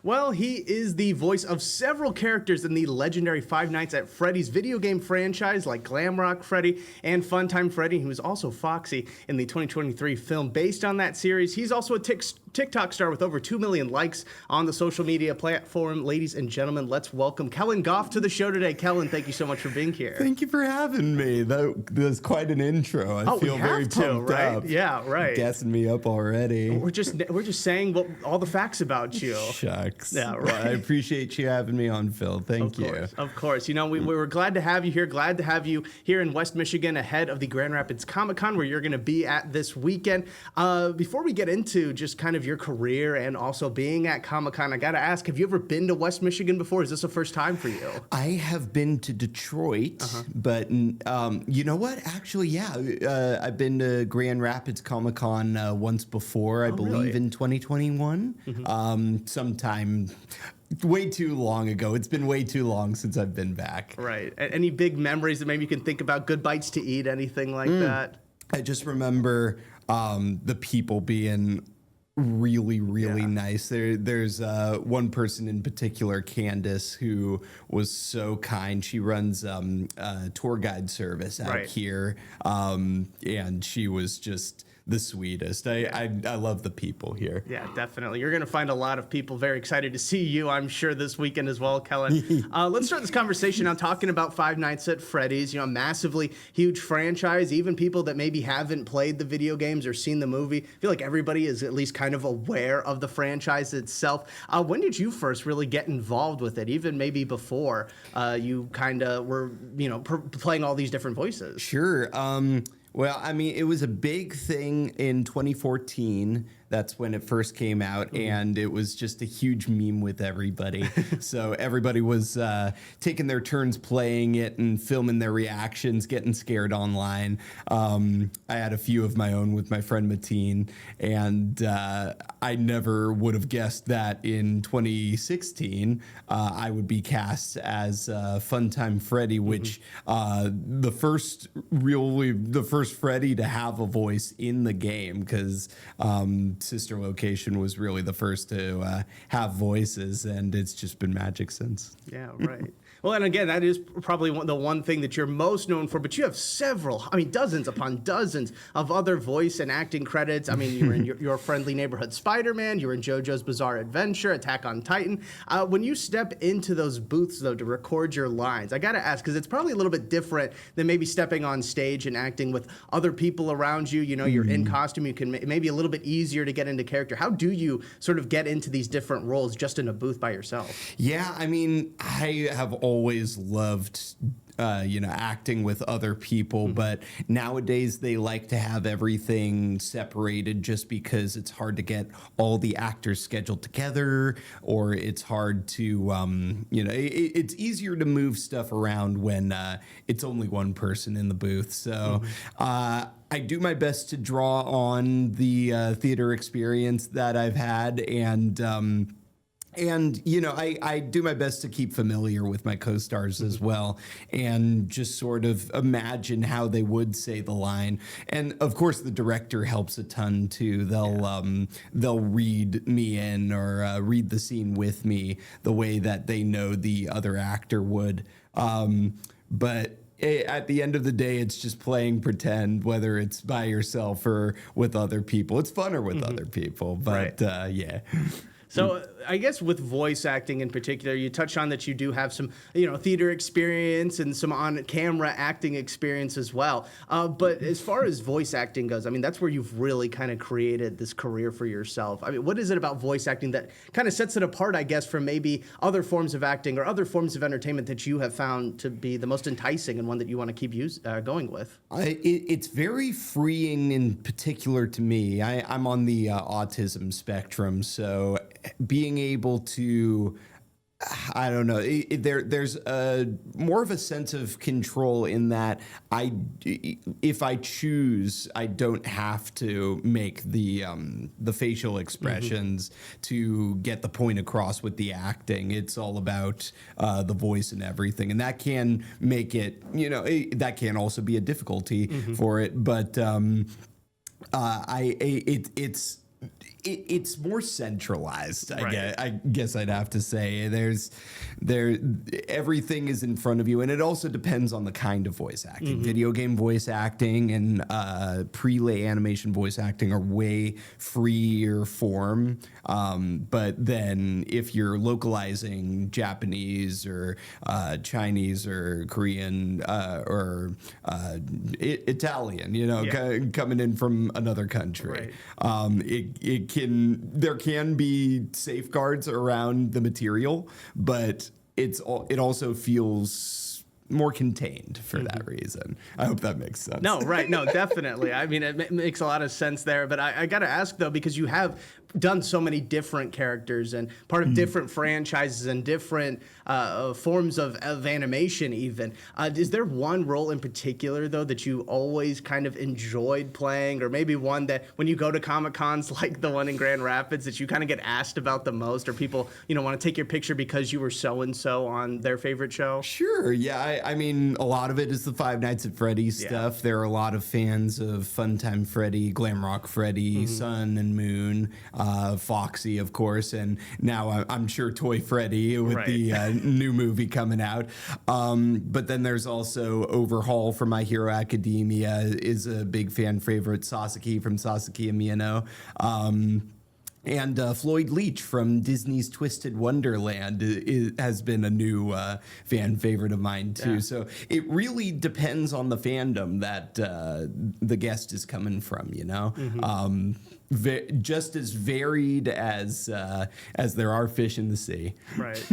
Well, he is the voice of several characters in the legendary Five Nights at Freddy's video game franchise, like Glamrock Freddy and Funtime Freddy, who is also Foxy in the 2023 film based on that series. He's also a TikTok star with over 2 million likes on the social media platform. Ladies and gentlemen, let's welcome Kellen Goff to the show today. Kellen, thank you so much for being here. Thank you for having me. That was quite an intro. I feel very pumped right? up. Yeah, right. Gassing me up already. We're just saying all the facts about you. Shucks. Yeah, right. Well, I appreciate you having me on, Phil. Thank you. Of course. You know, we were glad to have you here. Glad to have you here in West Michigan ahead of the Grand Rapids Comic-Con, where you're going to be at this weekend. Before we get into just kind of your career and also being at Comic-Con, I got to ask, have you ever been to West Michigan before? Is this the first time for you? I have been to Detroit, but you know what? Actually, yeah. I've been to Grand Rapids Comic-Con once before, I believe really? in 2021. Sometime way too long ago. It's been way too long since I've been back. Right. Any big memories that maybe you can think about? Good bites to eat, anything like that? I just remember the people being really nice. There's one person in particular, Candace, who was so kind. She runs a tour guide service out here, and she was just the sweetest. I love the people here. Yeah, definitely. You're going to find a lot of people very excited to see you, I'm sure, this weekend as well, Kellen. Let's start this conversation on talking about Five Nights at Freddy's. You know, a massively huge franchise. Even people that maybe haven't played the video games or seen the movie, I feel like everybody is at least kind of aware of the franchise itself. When did you first really get involved with it, even maybe before you kind of were, playing all these different voices? Sure. Well, I mean, it was a big thing in 2014. That's when it first came out, and it was just a huge meme with everybody. So everybody was taking their turns playing it and filming their reactions, getting scared online. I had a few of my own with my friend Mateen, and I never would have guessed that in 2016 I would be cast as Funtime Freddy, which the first Freddy to have a voice in the game, because Sister Location was really the first to have voices, and it's just been magic since. Yeah, right. Well, and again, that is probably the one thing that you're most known for, but you have several, dozens upon dozens of other voice and acting credits. I mean, you were in your Friendly Neighborhood Spider-Man, you were in JoJo's Bizarre Adventure, Attack on Titan. When you step into those booths, though, to record your lines, I got to ask, because it's probably a little bit different than maybe stepping on stage and acting with other people around you. You know, you're in costume, you can maybe a little bit easier to get into character. How do you sort of get into these different roles just in a booth by yourself? Yeah, I mean, I have always loved acting with other people, but nowadays they like to have everything separated just because it's hard to get all the actors scheduled together, or it's hard to, it's easier to move stuff around when it's only one person in the booth. So I do my best to draw on the theater experience that I've had, and I do my best to keep familiar with my co-stars as well, and just sort of imagine how they would say the line. And of course, the director helps a ton too. They'll read me in, or read the scene with me the way that they know the other actor would. But at the end of the day, it's just playing pretend, whether it's by yourself or with other people. It's funner with other people, but yeah. So I guess with voice acting in particular, you touched on that you do have some, theater experience and some on-camera acting experience as well. But as far as voice acting goes, I mean, that's where you've really kind of created this career for yourself. I mean, what is it about voice acting that kind of sets it apart, I guess, from maybe other forms of acting or other forms of entertainment that you have found to be the most enticing and one that you want to keep going with? It's very freeing, in particular to me. I'm on the autism spectrum, so being able to, I don't know, there's more of a sense of control in that if I choose, I don't have to make the facial expressions to get the point across with the acting. It's all about the voice and everything, and that can make it, that can also be a difficulty for it. But It's more centralized. Right. I guess I'd have to say everything is in front of you, and it also depends on the kind of voice acting. Video game voice acting and prelay animation voice acting are way freer form. But then if you're localizing Japanese or Chinese or Korean or Italian, coming in from another country, there can be safeguards around the material, but it also feels more contained for that reason. I hope that makes sense. No, right. No, definitely. I mean, it makes a lot of sense there. But I got to ask, though, because you have done so many different characters and part of different franchises and different forms of animation even. Is there one role in particular, though, that you always kind of enjoyed playing, or maybe one that when you go to Comic-Cons like the one in Grand Rapids that you kind of get asked about the most, or people, want to take your picture because you were so-and-so on their favorite show? Sure, yeah. I mean, a lot of it is the Five Nights at Freddy's stuff. There are a lot of fans of Funtime Freddy, Glamrock Freddy, Sun and Moon, Foxy, of course, and now I'm sure Toy Freddy with the new movie coming out. But then there's also Overhaul from My Hero Academia is a big fan favorite. Sasaki from Sasaki and Miyano. And Floyd Leach from Disney's Twisted Wonderland has been a new fan favorite of mine, too. Yeah. So it really depends on the fandom that the guest is coming from, just as varied as there are fish in the sea. Right.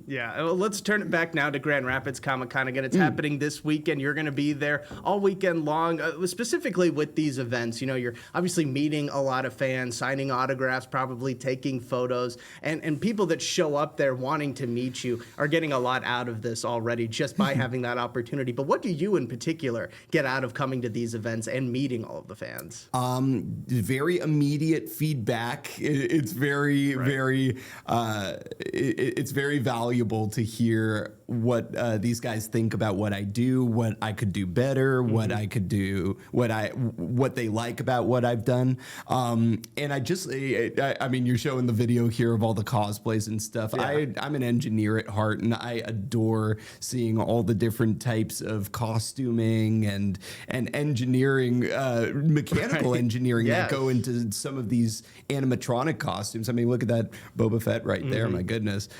Yeah. Well, let's turn it back now to Grand Rapids Comic-Con. Again, it's happening this weekend. You're going to be there all weekend long, specifically with these events. You're obviously meeting a lot of fans, signing autographs, probably taking photos, and people that show up there wanting to meet you are getting a lot out of this already just by having that opportunity. But what do you in particular get out of coming to these events and meeting all of the fans? Very immediate feedback. It's very, it's very valuable to hear what these guys think about what I do, what I could do better, what I could do, what they like about what I've done. And I mean, you're showing the video here of all the cosplays and stuff. Yeah. I'm an engineer at heart, and I adore seeing all the different types of costuming and engineering, mechanical engineering that go into some of these animatronic costumes. I mean, look at that Boba Fett right there. My goodness.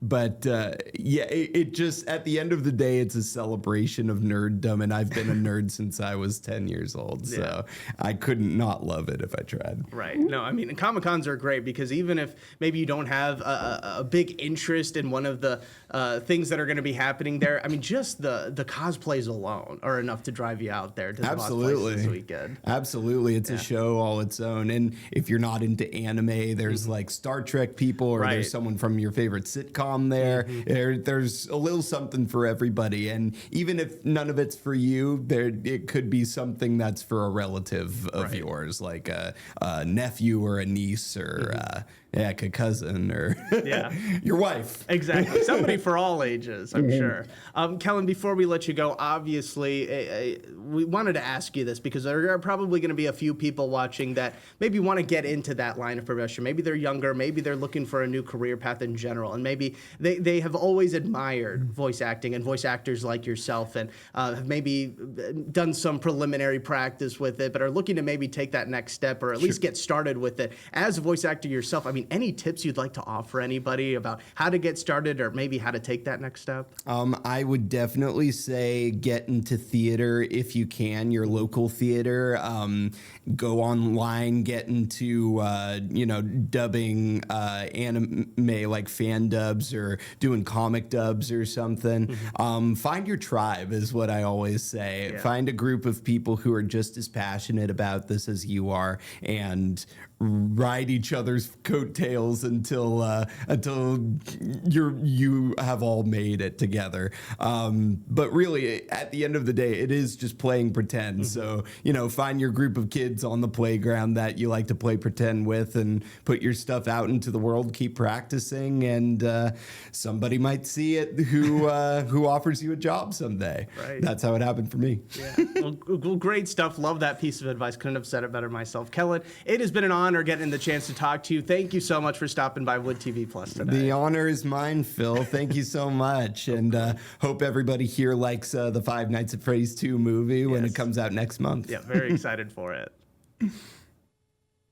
But it just, at the end of the day, it's a celebration of nerddom, and I've been a nerd since I was 10 years old, so I couldn't not love it if I tried. Right. No, I mean, Comic-Cons are great because even if maybe you don't have a big interest in one of the things that are going to be happening there, I mean, just the cosplays alone are enough to drive you out there to the cosplays this weekend. Absolutely. It's a show all its own, and if you're not into anime, there's like Star Trek people, or there's someone from your favorite sitcom there. There's a little something for everybody, and even if none of it's for you, it could be something that's for a relative of yours, like a nephew or a niece or a cousin or your wife. Exactly. Somebody for all ages, I'm sure. Kellen, before we let you go, obviously, we wanted to ask you this because there are probably going to be a few people watching that maybe want to get into that line of profession. Maybe they're younger, maybe they're looking for a new career path in general, and maybe they have always admired voice acting and voice actors like yourself, and have maybe done some preliminary practice with it, but are looking to maybe take that next step or at least get started with it. As a voice actor yourself, I mean, any tips you'd like to offer anybody about how to get started or maybe how to take that next step? I would definitely say get into theater if you can, your local theater. Go online, get into dubbing anime, like fan dubs or doing comic dubs or something. Find your tribe is what I always say. Find a group of people who are just as passionate about this as you are, and ride each other's coattails until you have all made it together. But really, at the end of the day, it is just playing pretend. So, find your group of kids on the playground that you like to play pretend with and put your stuff out into the world, keep practicing, and somebody might see it who offers you a job someday. Right. That's how it happened for me. Yeah. Well, great stuff. Love that piece of advice. Couldn't have said it better myself. Kellen, it has been an honor honor getting the chance to talk to you. Thank you so much for stopping by Wood TV Plus today. The honor is mine, Phil. Thank you so much. And hope everybody here likes the Five Nights at Freddy's 2 movie when it comes out next month. Yeah, very excited for it.